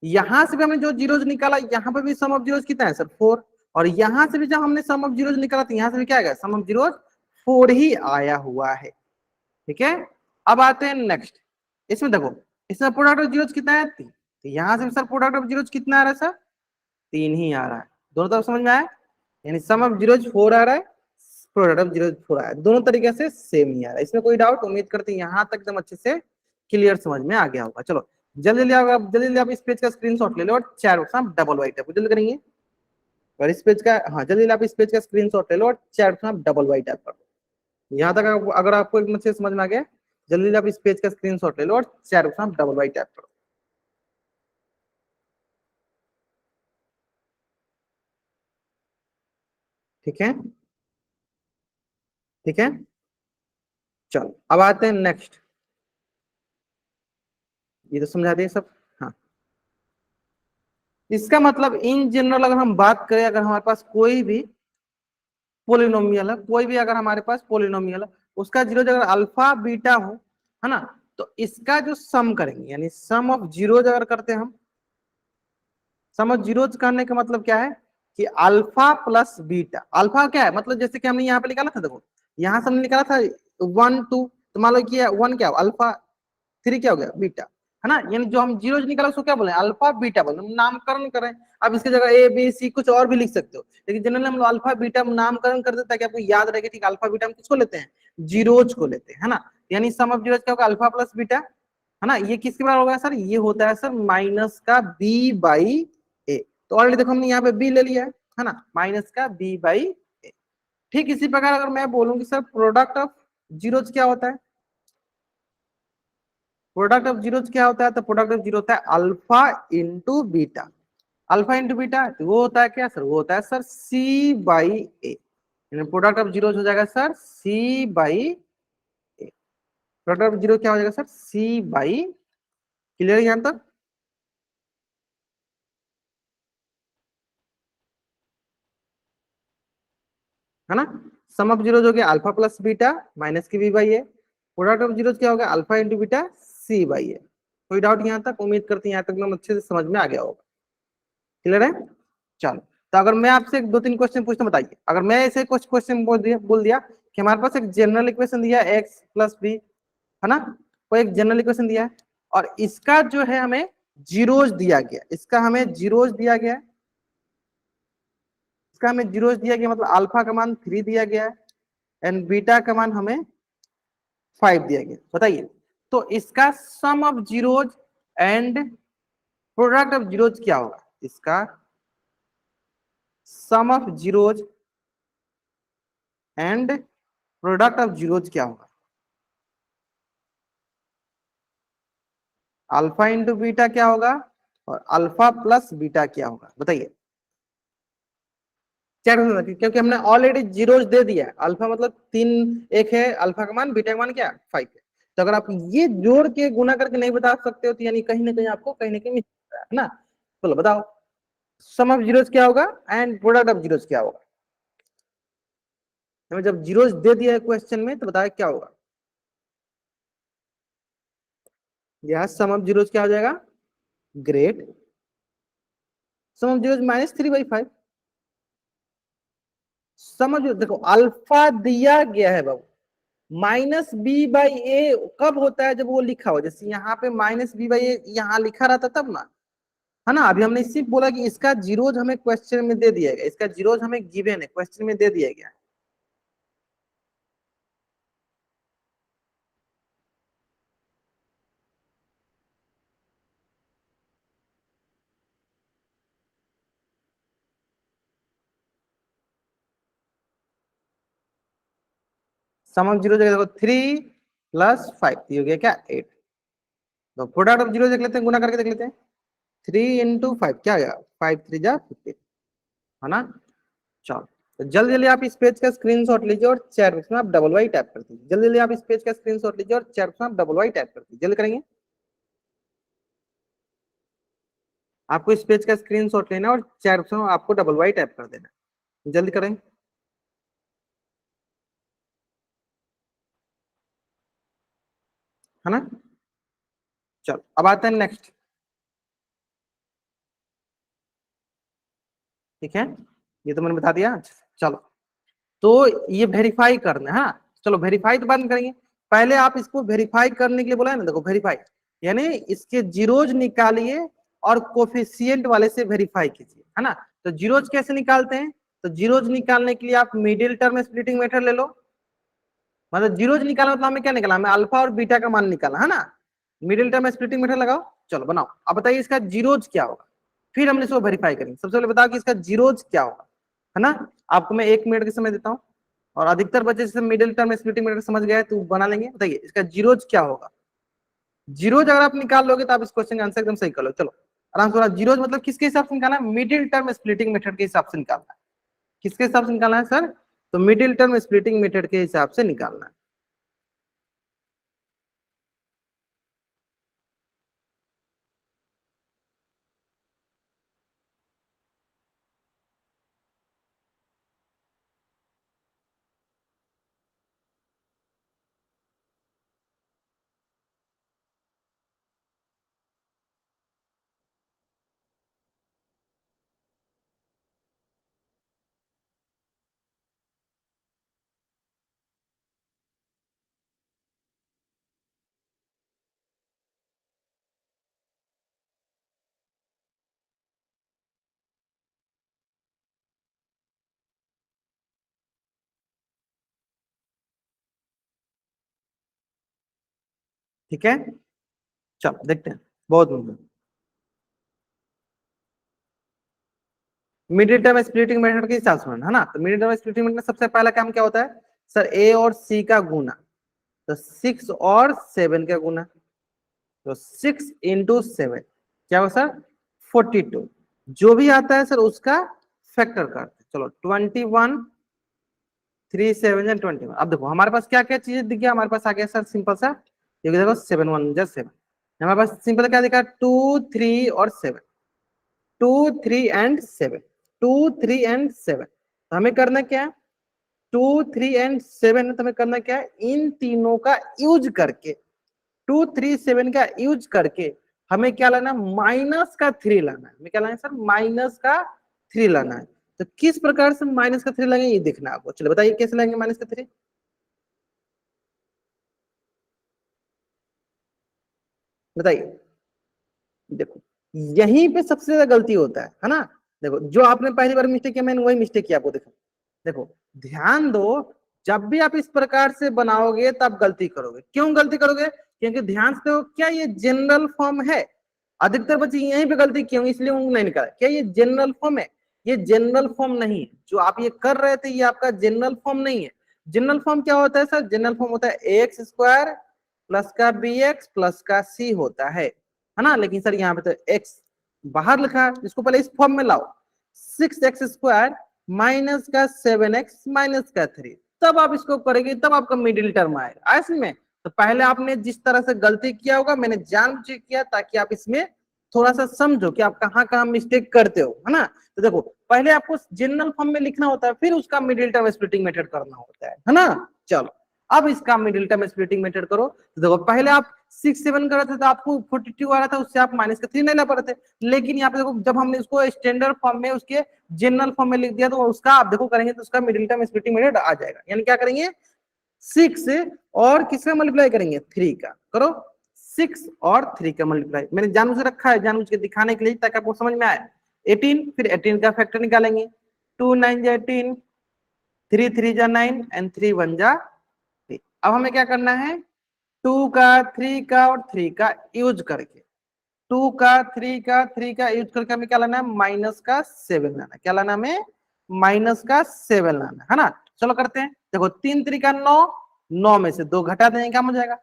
यहां से भी हमने जो जीरोज निकाला, यहाँ पे भी सम ऑफ जीरोज कितना है सर 4, और यहां से भी जब हमने सम ऑफ जीरोज निकाला तो यहाँ से भी क्या आएगा, सम ऑफ जीरोज 4 ही आया हुआ है, ठीक है। अब आते हैं नेक्स्ट, इसमें देखो, इसमें प्रोडक्ट ऑफ जीरोज कितना है 3, तो यहाँ से भी सर प्रोडक्ट ऑफ जीरोज कितना आ रहा है सर 3 ही आ रहा है। दोनों तरफ समझ में आया, यानी सम ऑफ जीरोज 4 आ रहा है, प्रोडक्ट ऑफ जीरोज 4 आ रहा है, दोनों तरीके से सेम ही आ रहा है। इसमें कोई डाउट, उम्मीद करते हैं यहाँ तक एकदम अच्छे से क्लियर समझ में आ गया होगा। चलो जल्दी जल्दी आप इस पेज का स्क्रीनशॉट ले लो और चैट बॉक्स में डबल वाइट टैप जल्दी करेंगे। और इस पेज का, हाँ जल्दी आप इस पेज का स्क्रीनशॉट ले लो और चैट बॉक्स में डबल वाइट टैप कर दो। यहाँ तक अगर आपको एकदम अच्छे से समझ में आ गया, जल्दी आप इस पेज का स्क्रीनशॉट ले लो और चैट बॉक्स में डबल वाइट टैप करो। ठीक है, ठीक है, चलो अब आते हैं नेक्स्ट। ये तो समझा दिए सब, हाँ। इसका मतलब इन जनरल अगर हम बात करें, अगर हमारे पास कोई भी पोलिनोमियल है, कोई भी अगर हमारे पास पोलिनोमियल है, उसका जीरो अगर अल्फा बीटा हो, है ना, तो इसका जो सम करेंगे, यानी सम ऑफ जीरोज अगर करते हैं हम, सम ऑफ जीरोज करने का मतलब क्या है कि अल्फा प्लस बीटा। अल्फा क्या है मतलब, जैसे कि हमने यहाँ पे निकाला था, देखो यहाँ से हमने निकाला था 1 2, तो मान लो कि 1 क्या अल्फा, 3 क्या हो गया बीटा, है ना। यानी जो हम जीरो निकाला उसको क्या बोले, अल्फा बीटा बोले, नामकरण करें। अब इसकी जगह ए बी सी कुछ और भी लिख सकते हो, लेकिन जनरली हम लोग अल्फा बीटा नामकरण कर देते हैं, ताकि आपको याद रहे, ठीक अल्फा बीटा हम किसको लेते हैं, जीरोज को लेते हैं, है ना। यानी सम ऑफ जीरोज क्या होगा, अल्फा प्लस बीटा, है ना। ये किसके बराबर होगा सर, ये होता है सर माइनस का बी बाई ए। तो ऑलरेडी देखो हमने यहाँ पे बी ले लिया है ना, माइनस का बी बाई ए। ठीक इसी प्रकार अगर मैं बोलूंगी सर प्रोडक्ट ऑफ जीरोज क्या होता है, प्रोडक्ट ऑफ जीरोज क्या होता है, तो प्रोडक्ट ऑफ जीरो होता है alpha into beta. Alpha into beta तो वो होता है क्या सर, वो होता है sir C by A. Product of zeros हो जाएगा sir C by A. Product of zero क्या हो जाएगा सर सी बाई, क्लियर यहां तक, है ना। सम ऑफ जीरोज हो गया अल्फा प्लस बीटा माइनस की b by A. Product of zeros क्या होगा alpha into beta c by a. कोई डाउट यहाँ तक, उम्मीद करते हैं यहाँ तक एकदम अच्छे से समझ में आ गया होगा, क्लियर है। चलो, तो अगर मैं आपसे एक दो तीन क्वेश्चन पूछता हूं, बताइए। अगर मैं ऐसे कुछ क्वेश्चन बोल दिया कि हमारे पास एक जनरल इक्वेशन दिया है एक्स प्लस बी, है ना, कोई एक जनरल इक्वेशन दिया है और इसका जो है हमें जीरोज दिया गया, इसका हमें जीरोज दिया गया है, इसका हमें जीरोज दिया गया, मतलब अल्फा का मान 3 दिया गया है एंड बीटा का मान हमें 5 दिया गया, बताइए। तो इसका sum of zeros and product of zeros क्या होगा, इसका sum of zeros and product of zeros क्या होगा, अल्फा इंटू बीटा क्या होगा और अल्फा प्लस बीटा क्या होगा, बताइए। चैट में रखिए, क्योंकि हमने ऑलरेडी जीरोज दे दिया है। अल्फा मतलब 3 एक है, अल्फा का मान, बीटा का मान क्या 5 है। तो अगर आप ये जोड़ के गुना करके नहीं बता सकते हो तो यानी कहीं ना कहीं आपको कहीं ना कहीं मिस है ना। चलो बताओ सम ऑफ जीरोज क्या होगा एंड प्रोडक्ट ऑफ जीरोज क्या होगा। हमें जब जीरोज दे दिया है क्वेश्चन में तो बताया क्या होगा। यह सम ऑफ जीरोज क्या हो जाएगा, ग्रेट सम ऑफ जीरोज -3/5। समझ देखो अल्फा दिया गया है बाबू, -b/a कब होता है, जब वो लिखा हो, जैसे यहाँ पे -b/a यहाँ लिखा रहता तब ना, है ना। अभी हमने सिर्फ बोला कि इसका जीरोज हमें क्वेश्चन में दे दिया गया, इसका जीरोज हमें गिवन है, क्वेश्चन में दे दिया गया। सम ऑफ जीरो देखो 3 + 5 ये हो गया क्या 8। तो प्रोडक्ट ऑफ जीरो देख लेते हैं, गुना करके देख लेते हैं। 3 × 5 क्या गया, 5 3 जा 15, है ना। चलो तो जल्दी जल्दी आप इस पेज का स्क्रीनशॉट लीजिए और चैट बॉक्स में आप डबल वाई टैप कर दीजिए। जल्दी जल्दी आप इस पेज का स्क्रीनशॉट लीजिए और चैट बॉक्स में आप डबल वाई टैप कर दीजिए। जल्दी करेंगे, आपको इस पेज का स्क्रीनशॉट लेना और चैट बॉक्स में आपको डबल वाई टैप कर देना, जल्दी करें, है ना। चलो अब आते हैं नेक्स्ट, ठीक है, ये तो मैंने बता दिया। चलो तो ये वेरीफाई करना है, हाँ चलो वेरीफाई तो बाद में करेंगे, पहले आप इसको वेरीफाई करने के लिए बोला है ना। देखो वेरीफाई यानी इसके जीरोज निकालिए और कोफिशिएंट वाले से वेरीफाई कीजिए, है ना। तो जीरोज कैसे निकालते हैं, तो जीरोज निकालने के लिए आप मिडिल टर्म स्प्लिटिंग मेथड ले लो। मतलब जीरोज निकालना मतलब हमें क्या निकाला, हमें अल्फा और बीटा का मान निकाला, है ना। मिडिल टर्म स्प्लिटिंग मेथड लगाओ, चलो बनाओ। अब बताइए इसका जीरोज क्या होगा, फिर हम इसको वेरीफाई करेंगे। सबसे पहले बताओ कि इसका जीरोज क्या होगा, है ना। आपको मैं 1 मिनट का समय देता हूँ, और अधिकतर बच्चे जैसे मिडिल टर्म स्प्लिटिंग मेथड समझ गए तो बना लेंगे। बताइए इसका जीरोज क्या होगा। जीरोज अगर आप निकाल लोगे तो आप इस क्वेश्चन का आंसर एकदम सही कर लो। चलो आराम से, जीरोज मतलब किसके हिसाब से निकालना है, मिडिल टर्म स्प्लिटिंग मेथड के हिसाब से निकालना है। किसके हिसाब से निकालना है सर, तो मिडिल टर्म स्प्लिटिंग मेथड के हिसाब से निकालना है। ठीक है, चलो देखते हैं, बहुत मिडिल टर्म स्प्लिटिंग मेथड के हिसाब से, है ना। तो मिडिल टर्म स्प्लिटिंग मेथड में सबसे पहला काम क्या होता है सर, ए और सी का गुना, तो 6 और 7 का गुना, तो 6 × 7 क्या होगा सर 42, जो भी आता है सर उसका फैक्टर करते। चलो 21 3 7 21। अब देखो हमारे पास क्या क्या चीजें दिख गया, हमारे पास आ गया सर सिंपल सा, ये देखो 7 1 जा 7, हमारे पास सिंपल क्या दिखा 2 3 और 7, 2 3 एंड 7, 2 3 एंड 7। तो हमें करना क्या है, 2 3 एंड 7 तो हमें करना क्या है, इन तीनों का यूज करके, 2 3 7 का यूज करके हमें क्या लाना, -3 लाना है। हमें क्या लाना है सर, -3 लाना है। तो किस प्रकार से -3 लाएंगे ये देखना है आपको। चलो बताइए कैसे लाएंगे -3, बताइए। देखो यहीं पे सबसे ज्यादा गलती होता है ना। देखो जो आपने पहली बार मिस्टेक किया, मैंने वही मिस्टेक किया आपको। देखो देखो ध्यान दो, जब भी आप इस प्रकार से बनाओगे तब गलती करोगे। क्यों गलती करोगे, क्योंकि ध्यान से देखो क्या ये जनरल फॉर्म है। अधिकतर बच्चे यहीं पे गलती किए होंगे इसलिए उनको नहीं निकाला। क्या ये जनरल फॉर्म है, ये जनरल फॉर्म नहीं है। जो आप ये कर रहे थे ये आपका जनरल फॉर्म नहीं है। जनरल फॉर्म क्या होता है सर, जनरल फॉर्म होता है x² प्लस का bx प्लस का c होता है ना। लेकिन सर यहाँ पे तो x बाहर लिखा है, इसको पहले इस फॉर्म में लाओ, 6x² माइनस का 7x माइनस का 3, तब आप इसको करेंगे तब आपका मिडिल टर्म आएगा इसमें। तो पहले आपने जिस तरह से गलती किया होगा मैंने जानबूझ के किया ताकि आप इसमें थोड़ा सा समझो कि आप कहाँ कहाँ मिस्टेक करते हो, है ना। तो देखो पहले आपको जनरल फॉर्म में लिखना होता है, फिर उसका मिडिल टर्म स्प्लिटिंग मेथड करना होता है ना। चलो अब इसका मिडिल टर्म स्प्लिटिंग मेथड करो। तो देखो पहले आप 6 7 कर रहे थे तो आपको 42 आ रहा था, उससे आप माइनस का 3 नहीं ला पा रहे थे। लेकिन यहाँ पे देखो जब हमने इसको स्टैंडर्ड फॉर्म में उसके जनरल फॉर्म में लिख दिया तो उसका आप देखो करेंगे तो उसका मिडिल टर्म स्प्लिटिंग मेथड आ जाएगा। यानी क्या करेंगे 6 और किसका मल्टीप्लाई करेंगे 3 का, करो 6 और 3 का मल्टीप्लाई। मैंने जानबूझ के रखा है जानबूझ के दिखाने के लिए ताकि आपको समझ में आए। 18 फिर 18 का फैक्टर निकालेंगे, 2 9 जा 18, 3 3 जा 9 एंड 3 1 जा 3। अब हमें क्या करना है 2 का 3 का और 3 का यूज करके, 2 का 3 का 3 का यूज करके हमें क्या लाना है माइनस का 7 लाना है। क्या लाना हमें माइनस का 7 लाना है ना। चलो करते हैं, देखो 3 3 का 9, 9 में से 2 घटा देंगे क्या हो जाएगा।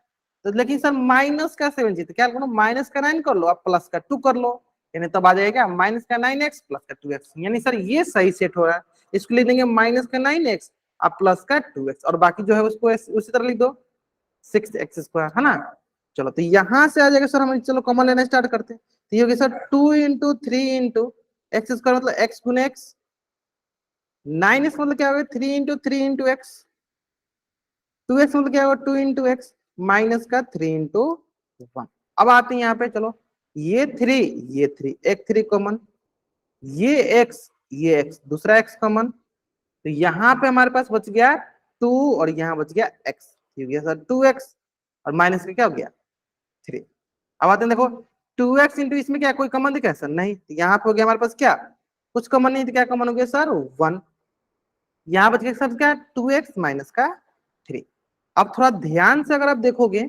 तो लेकिन सर माइनस का 7 चाहिए, तो क्या करो माइनस का 9 कर लो, आप प्लस का 2 कर लो, यानी तब आ जाएगा माइनस का 9x प्लस का 2x। यानी सर ये सही सेट हो रहा है। इसको लिख देंगे माइनस का 9x आप प्लस का 2x, और बाकी जो है उसको उसी तरह लिख दो 6x² है ना। चलो तो यहां से आ जाएगा सर, हम चलो कॉमन लेना स्टार्ट करते हैं। तो ये हो गया सर 2 इंटू 3 इंटू x² मतलब x गुने x, 9x मतलब क्या होगा 3 इंटू 3 इंटू x, 2x मतलब क्या होगा 2 इंटू x माइनस का 3 इंटू 1। अब आते हैं यहाँ पे, चलो ये 3 ये 3 एक 3 कॉमन, ये x दूसरा x कॉमन, तो यहाँ पे हमारे पास बच गया 2 और यहाँ बच गया x, हो गया सर 2x और माइनस का क्या हो गया 3। अब आते हैं देखो 2x इंटू इसमें क्या कोई कॉमन दिखा है सर, नहीं, तो यहाँ पे हो गया हमारे पास क्या कुछ कॉमन नहीं, तो क्या कॉमन हो गया सर 1। यहाँ बच गया सर क्या 2x माइनस का 3। अब थोड़ा ध्यान से अगर आप देखोगे,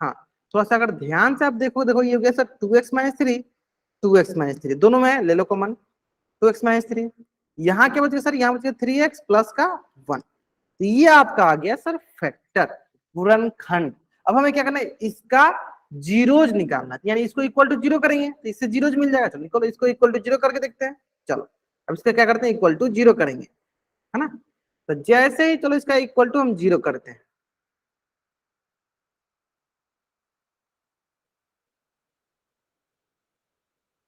हाँ थोड़ा सा अगर ध्यान से आप देखो, देखो ये हो गया sir 2x minus 3, 2x minus 3 दोनों में ले लो कॉमन, 2x माइनस 3, यहाँ क्या बच गया सर यहाँ बच गया 3x प्लस का 1। तो ये आपका आ गया सर फैक्टर पूर्णखंड। अब हमें क्या करना है इसका जीरोज निकालना, यानी इसको इक्वल टू 0 करेंगे तो इससे जीरोज मिल जाएगा। चलो निकलो इसको इक्वल टू 0 करके देखते हैं। चलो अब इसका क्या करते हैं इक्वल टू 0 करेंगे, है ना। तो जैसे ही चलो इसका इक्वल टू हम 0 करते हैं,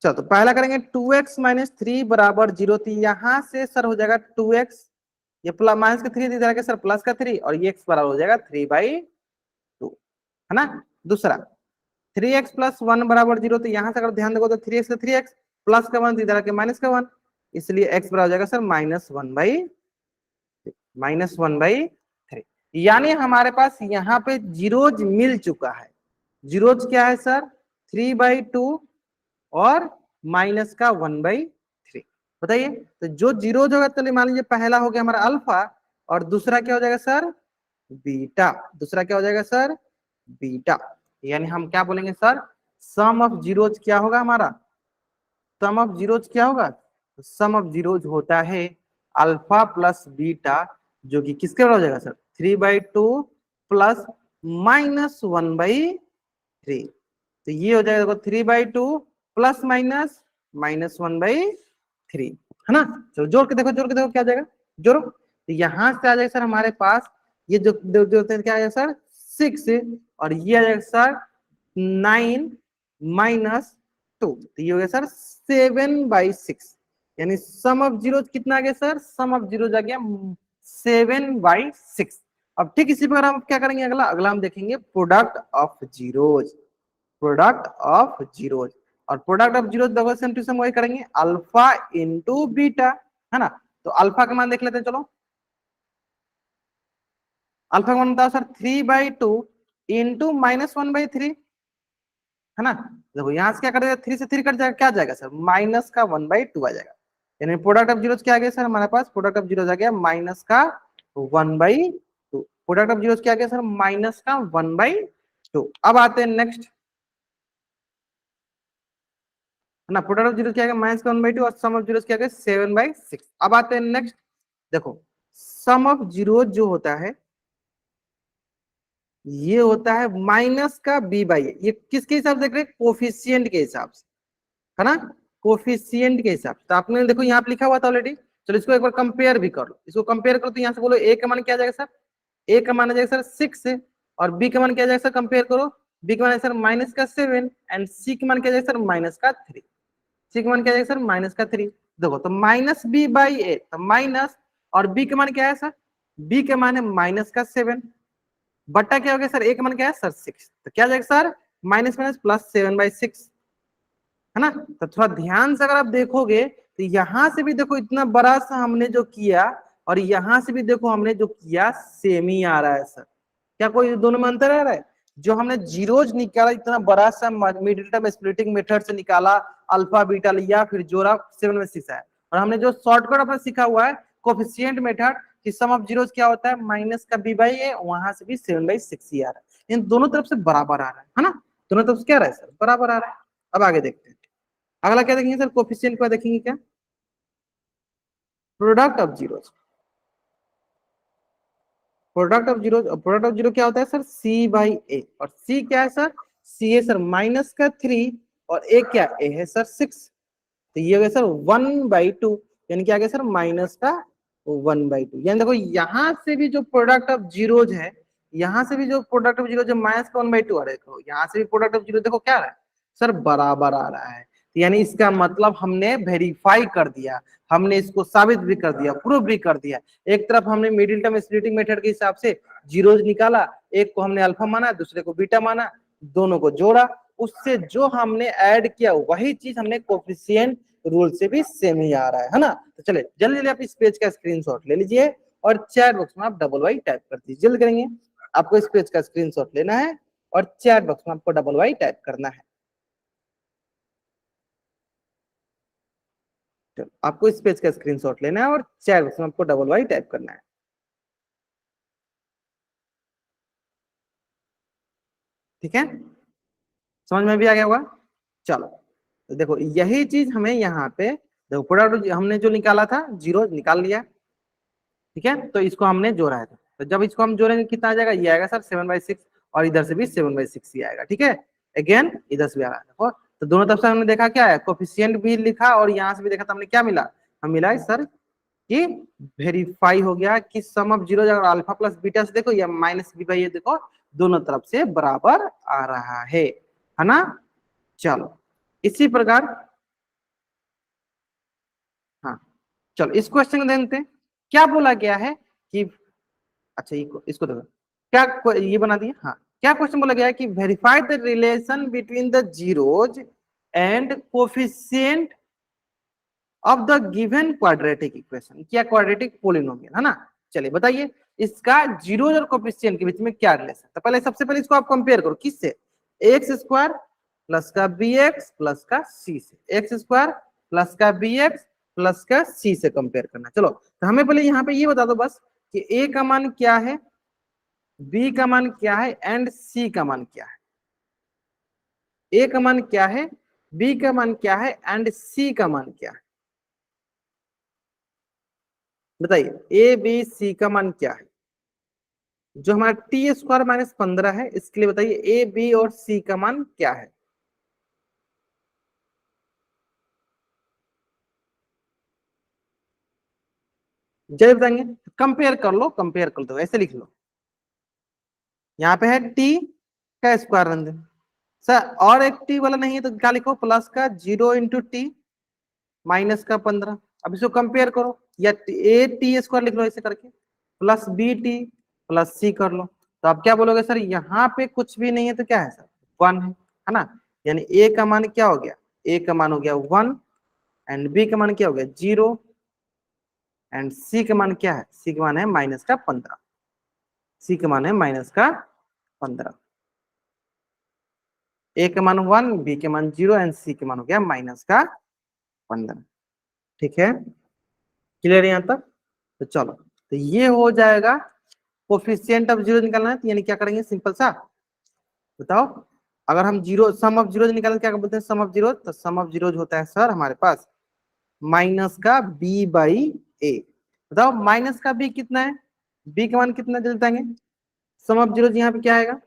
चलो तो पहला करेंगे 2x माइनस 3 बराबर 0, तो यहाँ से सर हो जाएगा 2x, ये प्लस माइनस का 3 दे जाएगा सर प्लस का 3, और ये x बराबर हो जाएगा 3/2, है ना। दूसरा 3x प्लस 1 बराबर 0, तो यहाँ से अगर ध्यान देखो तो 3x का 3x प्लस का 1 दे माइनस का 1, इसलिए x बराबर हो जाएगा सर -1/3। यानी हमारे पास यहाँ पे जीरोज मिल चुका है। जीरोज क्या है सर 3/2 और माइनस का 1/3। बताइए तो जो जीरोज होगा, चलिए मान लीजिए पहला हो गया हमारा अल्फा और दूसरा क्या हो जाएगा सर बीटा, दूसरा क्या हो जाएगा सर बीटा। यानी हम क्या बोलेंगे सर सम ऑफ जीरोज क्या होगा हमारा, सम ऑफ जीरोज क्या होगा, सम ऑफ जीरोज होता है अल्फा प्लस बीटा, जो कि किसके बराबर हो जाएगा सर 3/2 प्लस -1/3। तो ये हो जाएगा देखो 3/2 प्लस माइनस -1/3, है ना। चलो जोड़ के देखो क्या आ जाएगा, जोड़ो तो यहाँ से आ जाएगा सर हमारे पास ये जो क्या आ जाएगा सर 6, और ये आ जाएगा सर 9 -2, तो ये हो गया सर 7/6। यानी सम ऑफ जीरो कितना आ गया सर, सम ऑफ जीरो आ गया 7/6। अब ठीक इसी प्रकार हम क्या करेंगे, अगला अगला हम देखेंगे product of zeros, product of zeros, और product of zeros double same to same वही करेंगे अल्फा इंटू बीटा, है ना। तो अल्फा का मान देख लेते हैं, चलो अल्फा का मान बताओ सर 3/2 इंटू -1/3, है ना। देखो यहाँ से क्या करेगा 3 से 3 कट जाएगा, क्या जाएगा सर माइनस का 1/2 आ जाएगा। यानी प्रोडक्ट ऑफ जीरोज क्या आ गया सर हमारे पास, प्रोडक्ट ऑफ जीरोज आ गया माइनस का 1/2, प्रोडक्ट ऑफ जीरोज क्या आ गया सर माइनस का 1/2। अब आते हैं नेक्स्ट, है ना, प्रोडक्ट ऑफ जीरोज क्या आ गया माइनस का 1/2 और सम ऑफ जीरोज क्या आ गया 7/6। अब आते हैं नेक्स्ट, देखो सम ऑफ जीरोज जो होता है ये होता है माइनस का b/a, ये किसके हिसाब से देख रहे हैं कोफिशिएंट के हिसाब से, है ना, कोफिशिएंट के हिसाब से। तो आपने देखो यहाँ पे लिखा हुआ था ऑलरेडी चलो इसको एक बार कंपेयर भी कर लो, इसको कंपेयर करो तो यहाँ से बोलो ए का मान क्या आ जाएगा सर, ए का मान आ जाएगा सर 6 है, और बी का मान क्या आ जाएगा सर, कंपेयर करो, बी का मान सर माइनस का 7 एंड सी का मान क्या आ जाएगा सर माइनस का 3, सी का मान क्या आ जाएगा सर माइनस का 3। देखो तो माइनस बी बाई ए, तो माइनस, और बी का मान क्या है सर, बी का मान है माइनस का 7, बट्टा क्या हो गया सर, ए का मान क्या है सर 6, तो क्या आ जाएगा सर माइनस माइनस प्लस 7/6, है ना। तो थोड़ा ध्यान से अगर आप देखोगे तो यहां से भी देखो इतना बड़ा सा हमने जो किया, और यहां से भी देखो हमने जो किया सेम ही आ रहा है सर। क्या कोई दोनों में अंतर आ रहा है, जो हमने जीरोज निकाला इतना बड़ा सा मिडिल टर्म स्प्लिटिंग मेथड से निकाला, अल्फा बीटा लिया, फिर जोड़ा 7/6 आया, और हमने जो शॉर्टकट अपना सीखा हुआ है कोफिशिएंट मेथड कि सम ऑफ जीरोज क्या होता है माइनस का बी बाई ए, वहां से भी 7/6 ही आ रहा है, इन दोनों तरफ से बराबर आ रहा है ना, दोनों तरफ से क्या आ रहा है सर बराबर आ रहा है। अब आगे देखते हैं, अगला क्या देखेंगे सर, कोफिशिएंट का देखेंगे क्या, product of zeros, product of zero, product of zero क्या होता है सर सी बाई ए, और सी क्या है सर, सी है सर माइनस का 3, और ए क्या, ए है सर 6, तो ये हो गया सर 1/2, यानी क्या आ गया सर माइनस का 1/2, यानी देखो यहां से भी जो प्रोडक्ट ऑफ जीरोज है, यहां से भी जो प्रोडक्ट ऑफ जीरो जो माइनस का 1/2 आ रहा है, देखो यहाँ से भी प्रोडक्ट ऑफ जीरो देखो क्या आ रहा है सर बराबर आ रहा है, तो यानी इसका मतलब हमने वेरीफाई कर दिया, हमने इसको साबित भी कर दिया, प्रूव भी कर दिया। एक तरफ हमने मिडिल टर्म स्प्लिटिंग मेथड के हिसाब से जीरोज निकाला, एक को हमने अल्फा माना, दूसरे को बीटा माना, दोनों को जोड़ा, उससे जो हमने ऐड किया वही चीज हमने कोफिशिएंट रूल से भी सेम ही आ रहा है ना। तो चले जल्दी जल्दी आप इस पेज का स्क्रीनशॉट ले लीजिए और चैट बॉक्स में आप डबल वाई टाइप कर दीजिए, जल्द करेंगे, आपको इस पेज का स्क्रीनशॉट लेना है और चैट बॉक्स में आपको डबल वाई टाइप करना है। तो आपको इस पेज का स्क्रीनशॉट लेना है और चैट बॉक्स में आपको डबल वाई टाइप करना है, ठीक है, समझ में भी आ गया होगा। चलो तो देखो यही चीज हमें यहाँ पे देखो प्रोडक्ट हमने जो निकाला था जीरो निकाल लिया, ठीक है, तो इसको हमने जोड़ा है, तो जब इसको हम जोड़ेंगे कितना आ जाएगा, ये आएगा सर 7/6, और इधर से भी 7/6 ही आएगा, ठीक है, अगेन इधर से भी आ रहा है देखो, तो दोनों तरफ से हमने देखा क्या है कोफिशिएंट भी लिखा, और यहाँ से भी देखा तो हमने क्या मिला, हम मिला है सर कि वेरीफाई हो गया कि सम ऑफ जीरो अगर अल्फा प्लस बीटा से देखो या माइनस बी बाई ये देखो दोनों तरफ से बराबर आ रहा है ना। चलो इसी प्रकार, हाँ चलो इस क्वेश्चन को देखते हैं, क्या बोला गया है कि, अच्छा इसको देखो क्या ये बना दिया, हाँ क्या क्वेश्चन बोला गया है कि verify the relation between the zeros and coefficient of the given quadratic equation, क्या क्वाड्रेटिक पोलिनोमियल है ना। चलिए बताइए इसका जीरोज और कोफिशिएंट के बीच में क्या रिलेशन, तो पहले सबसे पहले इसको आप कंपेयर करो किससे, एक्स स्क्वायर प्लस का बी एक्स प्लस का सी से, एक्स स्क्वायर प्लस का बी एक्स प्लस का सी से कंपेयर करना। चलो तो हमें पहले यहाँ पे ये बता दो बस कि ए का मान क्या है, बी का मान क्या है एंड सी का मान क्या है, ए का मान क्या है, बी का मान क्या है एंड सी का मान क्या है, बताइए ए बी सी का मान क्या है, जो हमारा टी स्क्वायर माइनस 15 है इसके लिए बताइए ए बी और सी का मान क्या है, जल्दी बताएंगे, कंपेयर कर लो, कंपेयर कर दो ऐसे लिख लो, यहाँ पे है टी का स्क्वायर रन दे सर, और एक टी वाला नहीं है तो क्या लिखो प्लस का 0 × टी माइनस का 15, अब इसको कंपेयर करो या ए टी स्क्वायर लिख लो ऐसे करके प्लस बी टी प्लस सी कर लो, तो आप क्या बोलोगे सर यहाँ पे कुछ भी नहीं है तो क्या है सर 1 है ना, यानी ए का मान क्या हो गया, ए का मान हो गया 1 एंड बी का मान क्या हो गया 0 एंड सी का मान क्या है, सी का मान है माइनस का 15, सी का मान है माइनस का 15, ए का मान 1 बी के मान 0 एंड सी के मान हो गया माइनस का 15, ठीक है, क्लियर यहाँ तक। तो चलो तो ये हो जाएगा, कोफिशिएंट ऑफ जीरो निकालना है तो यानी क्या करेंगे सिंपल सा, बताओ, अगर हम जीरो सम ऑफ जीरो निकालें क्या बोलते हैं सम ऑफ जीरो, तो सम ऑफ जीरो होता है सर हमारे पास माइनस का बी बाई ए, बताओ माइनस का बी कितना है, बी का मान कितना जल्दी बताएंगे, सम ऑफ जीरो यहाँ पे क्या आएगा,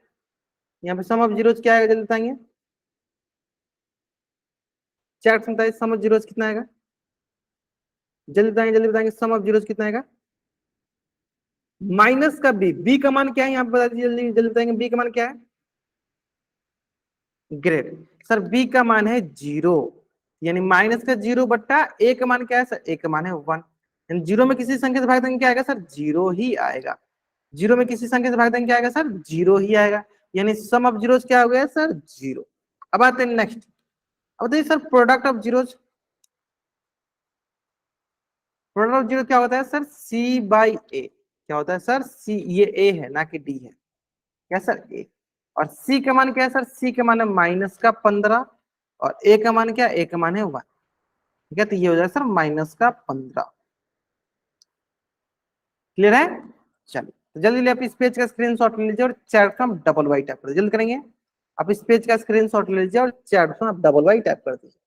यहाँ पे सम ऑफ जीरो क्या आएगा जल्दी बताएंगे, चैट सम ऑफ जीरो कितना आएगा, जल्दी बताएंगे सम ऑफ जीरोस कितना आएगा? माइनस का बी का मान क्या है यहाँ पे बता दीजिए, जल्दी जल्दी बताएंगे बी का मान क्या है? ग्रेट सर, बी का मान है 0, यानी माइनस का 0 बट्टा ए का मान क्या है सर? ए का मान है 1। यानी 0 में किसी संख्या से भाग देंगे क्या आएगा सर? 0 ही आएगा। 0 में किसी संख्या से भाग देंगे क्या आएगा सर? 0 ही आएगा। यानी सम ऑफ जीरोस क्या हो गया सर? 0। अब आते हैं नेक्स्ट। अब देखिए sir, product of zeros, product of zero क्या होता है सर? सी बाई ए। क्या होता है सर? सी, ये ए है ना कि डी है? क्या सर? ए। और सी का मान क्या है सर? सी का मान है माइनस का 15, और ए का मान क्या? ए का मान है 1। ठीक है, तो ये हो जाएगा सर माइनस का 15। क्लियर है? चलिए, तो जल्दी जल्दी आप इस पेज का स्क्रीनशॉट ले लीजिए और चैट में डबल वाई टाइप कर दीजिए। जल्दी करेंगे। आप इस पेज का स्क्रीनशॉट ले लीजिए और चैट में आप डबल वाई टाइप कर दीजिए।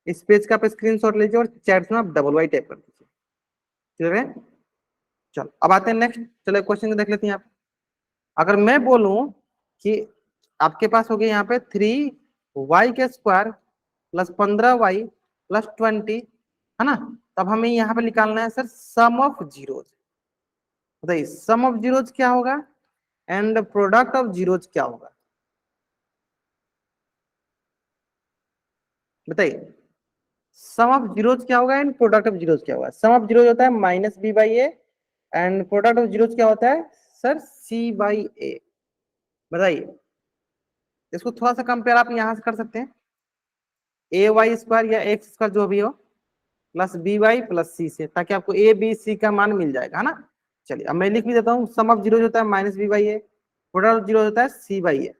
इस पेज का आप स्क्रीनशॉट लीजिए और चैट में आप डबल वाई टाइप कर दीजिए। क्लियर है? चलो अब आते हैं नेक्स्ट। चलो क्वेश्चन देख लेते हैं आप। अगर मैं बोलूं कि आपके पास हो गया यहाँ पे 3y² प्लस 15y प्लस 20, है ना? तब हमें यहाँ पे निकालना है सर सम ऑफ जीरोज। बताइए सम ऑफ जीरोज क्या होगा एंड प्रोडक्ट ऑफ जीरोज क्या होगा? बताइए सम ऑफ जीरोज क्या होगा एंड प्रोडक्ट ऑफ जीरोज क्या होगा? सम ऑफ जीरोज होता है minus B by A, and product of zeros क्या होता है सर? सी बाई ए। बताइए, इसको थोड़ा सा कंपेयर आप यहां से कर सकते हैं, ay² या x² जो भी हो प्लस by प्लस c से, ताकि आपको a b c का मान मिल जाएगा, है ना? चलिए अब मैं लिख भी देता हूँ। सम ऑफ जीरो होता है minus B by A, product of zero होता है सी बाई ए।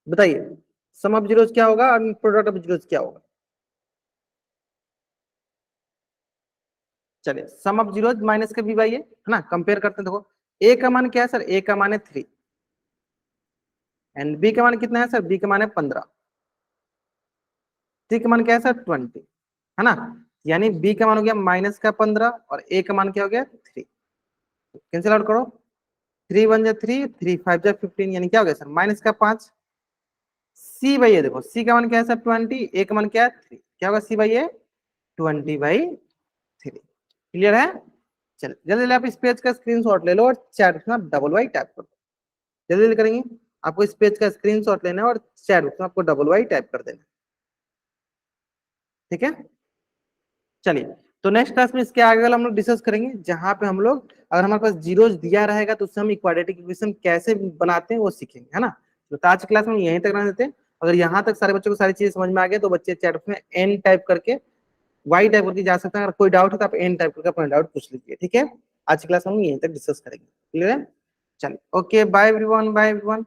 बताइए सम ऑफ जीरोस क्या होगा और प्रोडक्ट ऑफ जीरोस क्या होगा? चलिए सम ऑफ जीरोस माइनस का बी बाई ए, है ना? कंपेयर करते हैं। देखो ए का मान क्या है सर? ए का मान है 3, एंड बी का मान कितना है सर? बी का मान है 15, सी का मान क्या है सर? 20, है ना? यानी बी का मान हो गया माइनस का 15 और ए का मान क्या हो गया? 3। कैंसिल आउट करो, 3 × 1 = 3, 3 × 5 = 15, यानी क्या हो गया सर? माइनस का 5। सी बाई ए, देखो सी का मान क्या है सर? 20, ए का मान क्या है? 3, क्या होगा सी बाई ए? 20/3। क्लियर है? चलिए जल्दी जल्दी आप इस पेज का स्क्रीनशॉट ले लो और चैट में आप डबल वाई टाइप कर दो। जल्दी जल्दी करेंगे। आपको इस पेज का स्क्रीनशॉट लेना है और चैट में आपको डबल वाई टाइप कर देना है। ठीक है? चलिए, तो नेक्स्ट क्लास में इसके आगे वाला हम लोग डिस्कस करेंगे, जहां पे हम लोग, अगर हमारे पास जीरोस दिया रहेगा तो उससे हम इक्वाड्रेटिक इक्वेशन कैसे बनाते हैं वो सीखेंगे, है ना? तो आज की क्लास में यहीं तक रहने देते हैं। अगर यहाँ तक सारे बच्चों को सारी चीजें समझ में आ गई तो बच्चे चैट में एन टाइप करके वाई टाइप करके जा सकते हैं। अगर कोई डाउट है तो आप एन टाइप करके अपना डाउट पूछ लीजिए। ठीक है? आज की क्लास में हम यहीं तक डिस्कस करेंगे। क्लियर है? चलिए okay, bye everyone, bye everyone.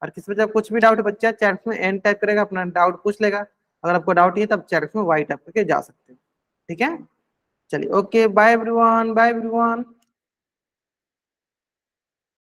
और किसी बच्चा कुछ भी डाउट है, बच्चा चैट में एन टाइप करेगा, अपना डाउट पूछ लेगा। अगर आपको डाउट है तब चैट में वाई टाइप करके जा सकते हैं। ठीक है? चलिए okay, bye everyone, bye everyone.